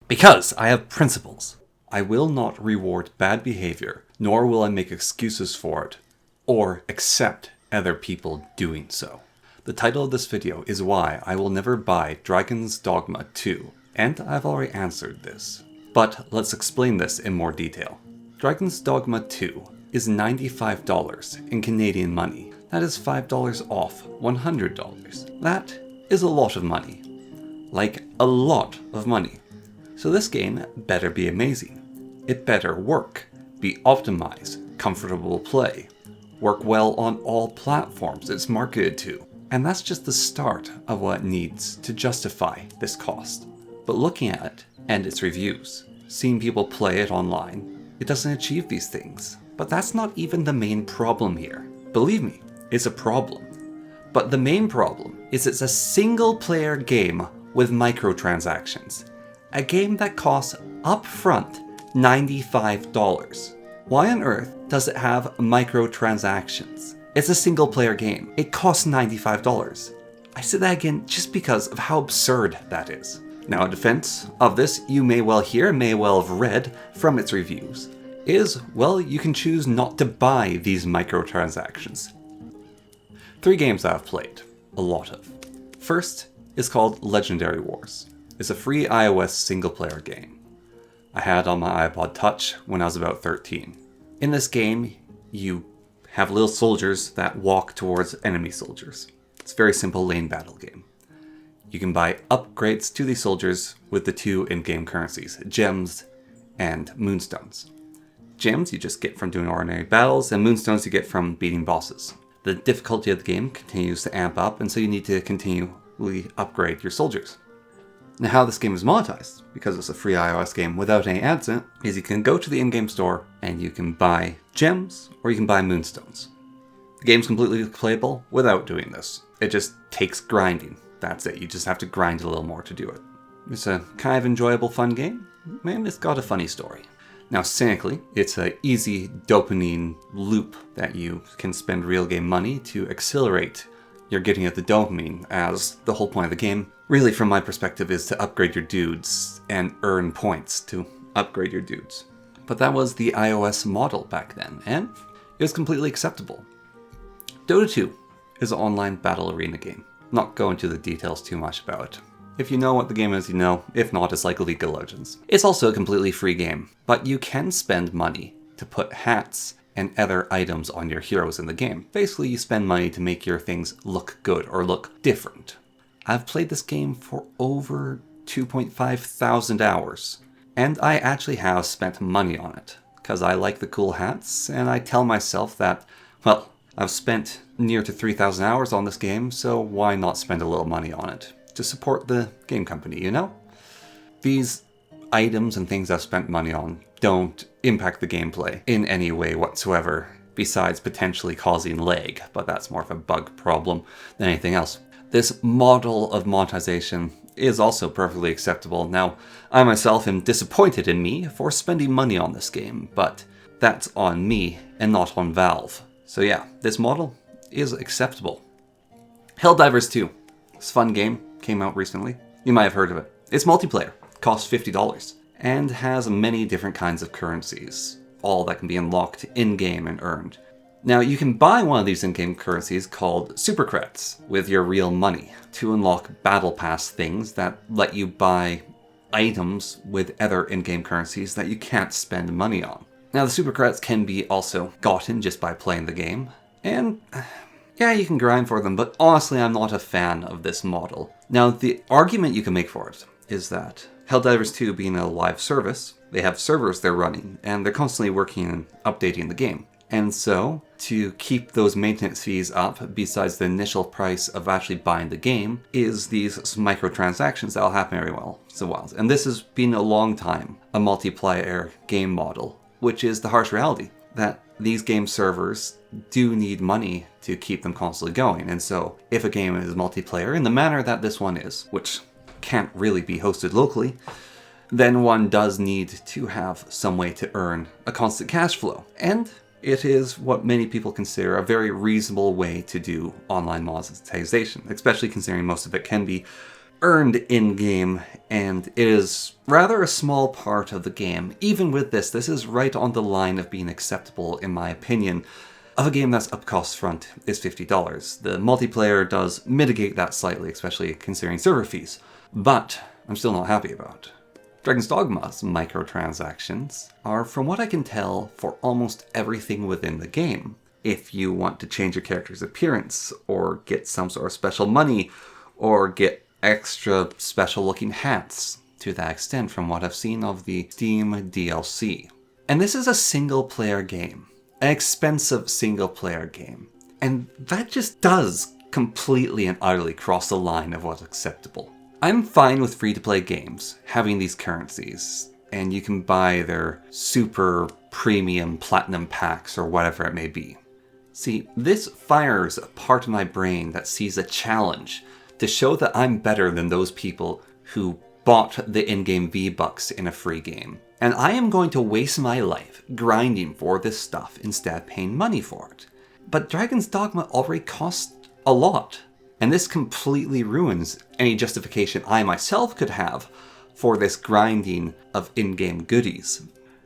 Because I have principles. I will not reward bad behavior, nor will I make excuses for it, or accept other people doing so. The title of this video is why I will never buy Dragon's Dogma 2, and I've already answered this. But let's explain this in more detail. Dragon's Dogma 2 is $95 in Canadian money. That is $5 off $100. That is a lot of money. Like, a lot of money. So this game better be amazing. It better work, be optimized, comfortable play, work well on all platforms it's marketed to. And that's just the start of what it needs to justify this cost. But looking at it and its reviews, seeing people play it online, it doesn't achieve these things. But that's not even the main problem here. Believe me, it's a problem. But the main problem is it's a single-player game with microtransactions. A game that costs upfront $95. Why on earth does it have microtransactions? It's a single-player game. It costs $95. I say that again just because of how absurd that is. Now, in defense of this, you may well have read from its reviews, is, well, you can choose not to buy these microtransactions. 3 games I've played, a lot of. First is called Legendary Wars. It's a free iOS single-player game. I had it on my iPod Touch when I was about 13. In this game, you have little soldiers that walk towards enemy soldiers. It's a very simple lane battle game. You can buy upgrades to these soldiers with the 2 in-game currencies, gems and moonstones. Gems you just get from doing ordinary battles, and moonstones you get from beating bosses. The difficulty of the game continues to amp up, and so you need to continually upgrade your soldiers. Now, how this game is monetized, because it's a free iOS game without any ads in it, is you can go to the in-game store and you can buy gems or you can buy moonstones. The game's completely playable without doing this. It just takes grinding. That's it. You just have to grind a little more to do it. It's a kind of enjoyable, fun game, and it's got a funny story. Now, cynically, it's an easy dopamine loop that you can spend real game money to accelerate your getting at the dopamine, as the whole point of the game, really from my perspective, is to upgrade your dudes and earn points to upgrade your dudes. But that was the iOS model back then, and it was completely acceptable. Dota 2 is an online battle arena game. Not go into the details too much about it. If you know what the game is, you know. If not, it's like League of Legends. It's also a completely free game, but you can spend money to put hats and other items on your heroes in the game. Basically, you spend money to make your things look good or look different. I've played this game for over 2,500 hours, and I actually have spent money on it, because I like the cool hats, and I tell myself that, well, I've spent near to 3,000 hours on this game, so why not spend a little money on it to support the game company, you know? These items and things I've spent money on don't impact the gameplay in any way whatsoever, besides potentially causing lag, but that's more of a bug problem than anything else. This model of monetization is also perfectly acceptable. Now, I myself am disappointed in me for spending money on this game, but that's on me and not on Valve. So yeah, this model is acceptable. Helldivers 2. It's a fun game, came out recently. You might have heard of it. It's multiplayer, costs $50, and has many different kinds of currencies, all that can be unlocked in-game and earned. Now, you can buy one of these in-game currencies called super credits with your real money to unlock battle pass things that let you buy items with other in-game currencies that you can't spend money on. Now, the super credits can be also gotten just by playing the game, and yeah, you can grind for them, but honestly, I'm not a fan of this model. Now, the argument you can make for it is that Helldivers 2 being a live service, they have servers they're running, and they're constantly working and updating the game. And so, to keep those maintenance fees up, besides the initial price of actually buying the game, is these microtransactions that'll happen every once in a while. And this has been a long time a multiplayer game model, which is the harsh reality that these game servers do need money to keep them constantly going. And so, if a game is multiplayer in the manner that this one is, which can't really be hosted locally, then one does need to have some way to earn a constant cash flow. And it is what many people consider a very reasonable way to do online monetization, especially considering most of it can be earned in-game, and it is rather a small part of the game. Even with this is right on the line of being acceptable, in my opinion, of a game that's up cost front is $50. The multiplayer does mitigate that slightly, especially considering server fees, but I'm still not happy about it. Dragon's Dogma's microtransactions are, from what I can tell, for almost everything within the game. If you want to change your character's appearance, or get some sort of special money, or get extra special looking hats, to that extent from what I've seen of the Steam DLC. And this is a single player game. An expensive single player game. And that just does completely and utterly cross the line of what's acceptable. I'm fine with free-to-play games having these currencies, and you can buy their super premium platinum packs or whatever it may be. See, this fires a part of my brain that sees a challenge to show that I'm better than those people who bought the in-game V-Bucks in a free game. And I am going to waste my life grinding for this stuff instead of paying money for it. But Dragon's Dogma already costs a lot. And this completely ruins any justification I myself could have for this grinding of in-game goodies.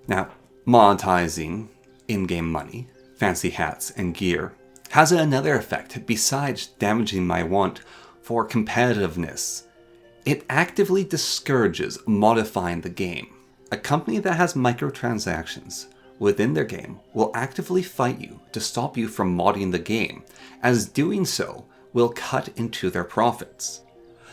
Now, monetizing in-game money, fancy hats, and gear has another effect besides damaging my want for competitiveness. It actively discourages modifying the game. A company that has microtransactions within their game will actively fight you to stop you from modding the game, as doing so will cut into their profits.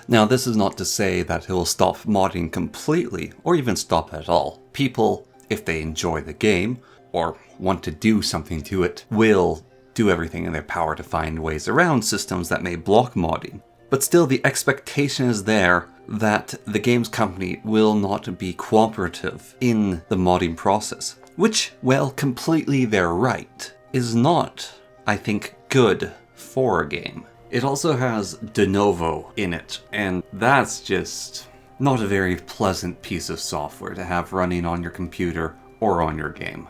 Now, this is not to say that it will stop modding completely, or even stop at all. People, if they enjoy the game, or want to do something to it, will do everything in their power to find ways around systems that may block modding. But still, the expectation is there that the games company will not be cooperative in the modding process, which, well, completely their right, is not, I think, good for a game. It also has de novo in it, and that's just not a very pleasant piece of software to have running on your computer or on your game.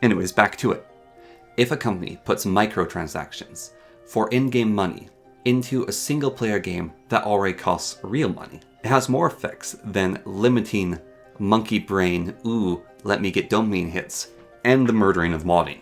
Anyways, back to it. If a company puts microtransactions for in-game money into a single-player game that already costs real money, it has more effects than limiting monkey brain, ooh, let me get dopamine hits, and the murdering of modding.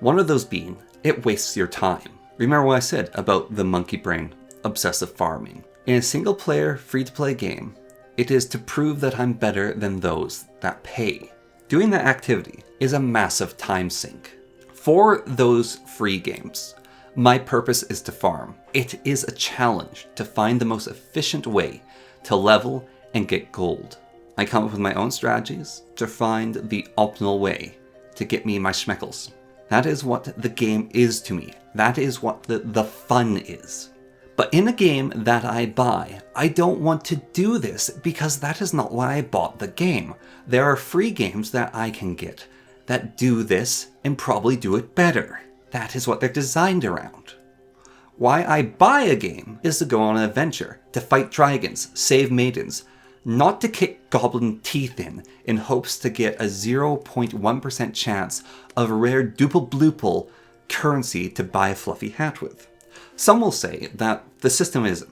One of those being, it wastes your time. Remember what I said about the monkey brain, obsessive farming. In a single player, free-to-play game, it is to prove that I'm better than those that pay. Doing that activity is a massive time sink. For those free games, my purpose is to farm. It is a challenge to find the most efficient way to level and get gold. I come up with my own strategies to find the optimal way to get me my schmeckles. That is what the game is to me. That is what the fun is. But in a game that I buy, I don't want to do this because that is not why I bought the game. There are free games that I can get that do this and probably do it better. That is what they're designed around. Why I buy a game is to go on an adventure, to fight dragons, save maidens, not to kick goblin teeth in hopes to get a 0.1% chance of a rare duple bloople currency to buy a fluffy hat with. Some will say that the system is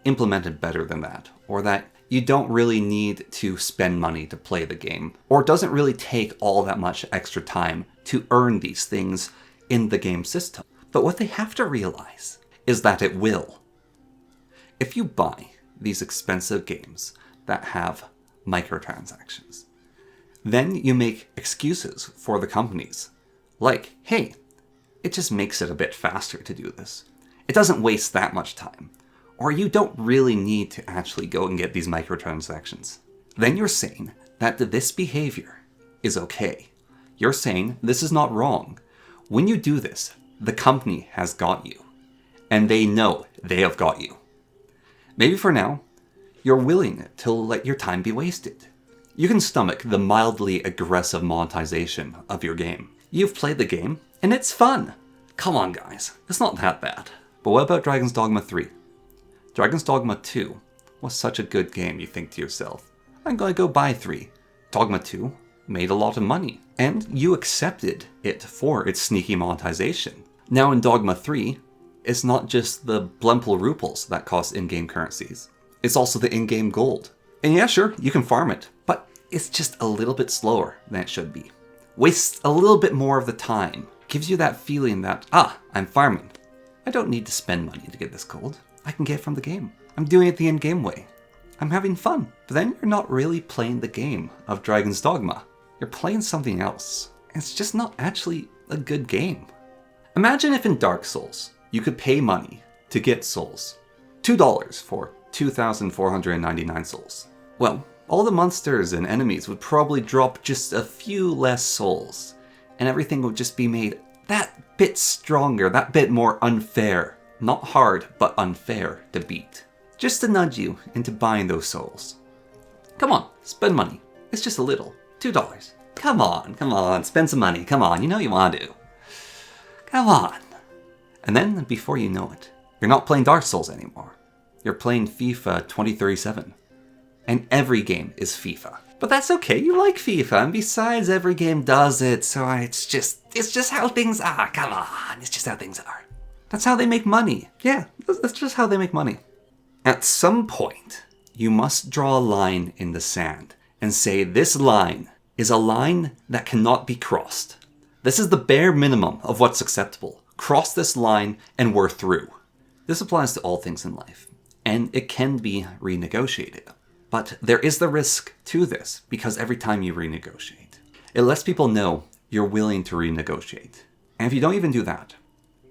implemented better than that, or that you don't really need to spend money to play the game, or it doesn't really take all that much extra time to earn these things in the game system. But what they have to realize is that it will. If you buy these expensive games that have microtransactions, then you make excuses for the companies. Like, hey, it just makes it a bit faster to do this. It doesn't waste that much time. Or you don't really need to actually go and get these microtransactions. Then you're saying that this behavior is okay. You're saying this is not wrong. When you do this, the company has got you. And they know they have got you. Maybe for now, you're willing to let your time be wasted. You can stomach the mildly aggressive monetization of your game. You've played the game, and it's fun. Come on, guys. It's not that bad. But what about Dragon's Dogma 3? Dragon's Dogma 2 was such a good game, you think to yourself. I'm going to go buy 3. Dogma 2 made a lot of money, and you accepted it for its sneaky monetization. Now in Dogma 3, it's not just the Blemple Ruples that cost in-game currencies. It's also the in-game gold. And yeah, sure, you can farm it, but it's just a little bit slower than it should be. Wastes a little bit more of the time. Gives you that feeling that, I'm farming. I don't need to spend money to get this gold. I can get it from the game. I'm doing it the in-game way. I'm having fun. But then you're not really playing the game of Dragon's Dogma. You're playing something else. It's just not actually a good game. Imagine if in Dark Souls, you could pay money to get souls. $2 for 2,499 souls. Well, all the monsters and enemies would probably drop just a few less souls, and everything would just be made that bit stronger, that bit more unfair. Not hard, but unfair to beat. Just to nudge you into buying those souls. Come on, spend money. It's just a little. $2. Come on, spend some money. Come on, you know you want to. Come on. And then, before you know it, you're not playing Dark Souls anymore. You're playing FIFA 2037. And every game is FIFA. But that's okay, you like FIFA, and besides, every game does it, so it's just how things are. Come on, it's just how things are. That's how they make money. Yeah, that's just how they make money. At some point, you must draw a line in the sand and say this line is a line that cannot be crossed. This is the bare minimum of what's acceptable. Cross this line and we're through. This applies to all things in life, and it can be renegotiated. But there is the risk to this, because every time you renegotiate, it lets people know you're willing to renegotiate. And if you don't even do that,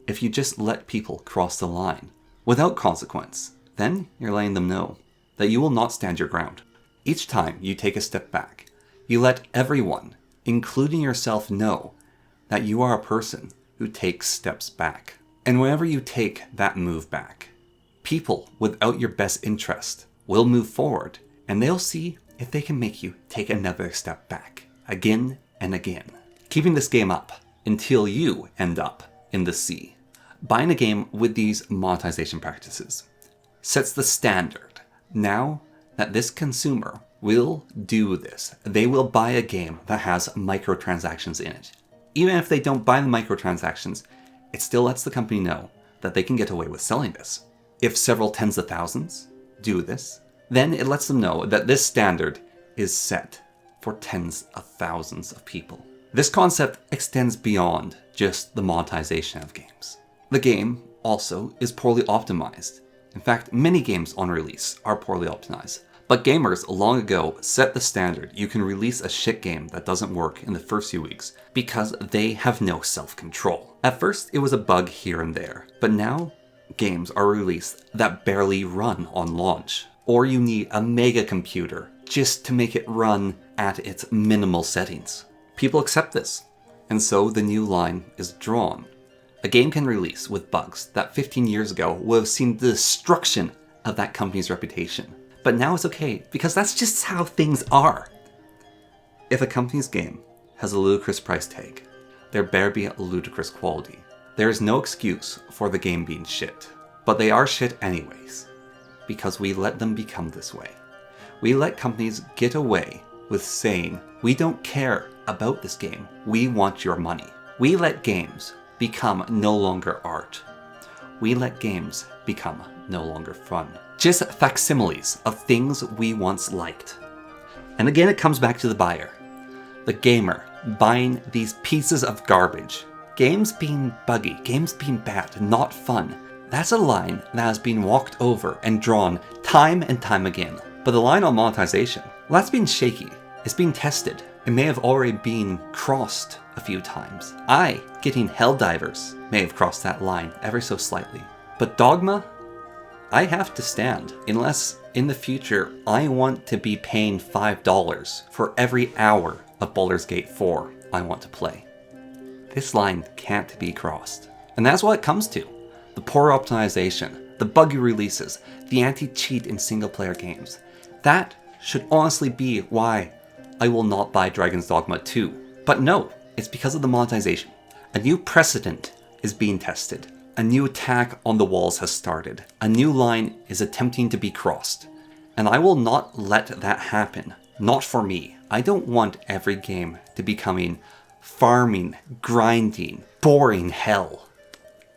if you just let people cross the line without consequence, then you're letting them know that you will not stand your ground. Each time you take a step back, you let everyone, including yourself, know that you are a person who takes steps back. And whenever you take that move back, people without your best interest will move forward, and they'll see if they can make you take another step back, again and again, keeping this game up until you end up in the sea. Buying a game with these monetization practices sets the standard. Now that this consumer will do this, they will buy a game that has microtransactions in it. Even if they don't buy the microtransactions, it still lets the company know that they can get away with selling this. If several tens of thousands do this, then it lets them know that this standard is set for tens of thousands of people. This concept extends beyond just the monetization of games. The game also is poorly optimized. In fact, many games on release are poorly optimized. But gamers long ago set the standard. You can release a shit game that doesn't work in the first few weeks because they have no self-control. At first, it was a bug here and there, but now games are released that barely run on launch. Or you need a mega computer just to make it run at its minimal settings. People accept this, and so the new line is drawn. A game can release with bugs that 15 years ago would have seen the destruction of that company's reputation. But now it's okay, because that's just how things are. If a company's game has a ludicrous price tag, there better be a ludicrous quality. There is no excuse for the game being shit. But they are shit anyways, because we let them become this way. We let companies get away with saying, we don't care about this game, we want your money. We let games become no longer art. We let games become no longer fun. Just facsimiles of things we once liked. And again, it comes back to the buyer. The gamer buying these pieces of garbage. Games being buggy, games being bad, not fun. That's a line that has been walked over and drawn time and time again. But the line on monetization, well, that's been shaky. It's been tested. It may have already been crossed a few times. I, getting Helldivers, may have crossed that line ever so slightly. But Dogma, I have to stand, unless in the future I want to be paying $5 for every hour of Baldur's Gate 4 I want to play. This line can't be crossed. And that's what it comes to. The poor optimization, the buggy releases, the anti-cheat in single-player games. That should honestly be why I will not buy Dragon's Dogma 2. But no, it's because of the monetization. A new precedent is being tested. A new attack on the walls has started. A new line is attempting to be crossed. And I will not let that happen. Not for me. I don't want every game to becoming farming, grinding, boring hell.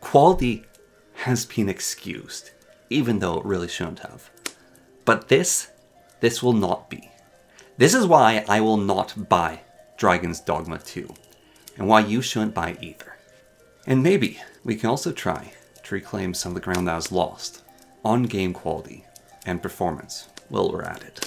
Quality has been excused, even though it really shouldn't have. But this will not be. This is why I will not buy Dragon's Dogma 2, and why you shouldn't buy either. And maybe we can also try to reclaim some of the ground that was lost on game quality and performance while we're at it.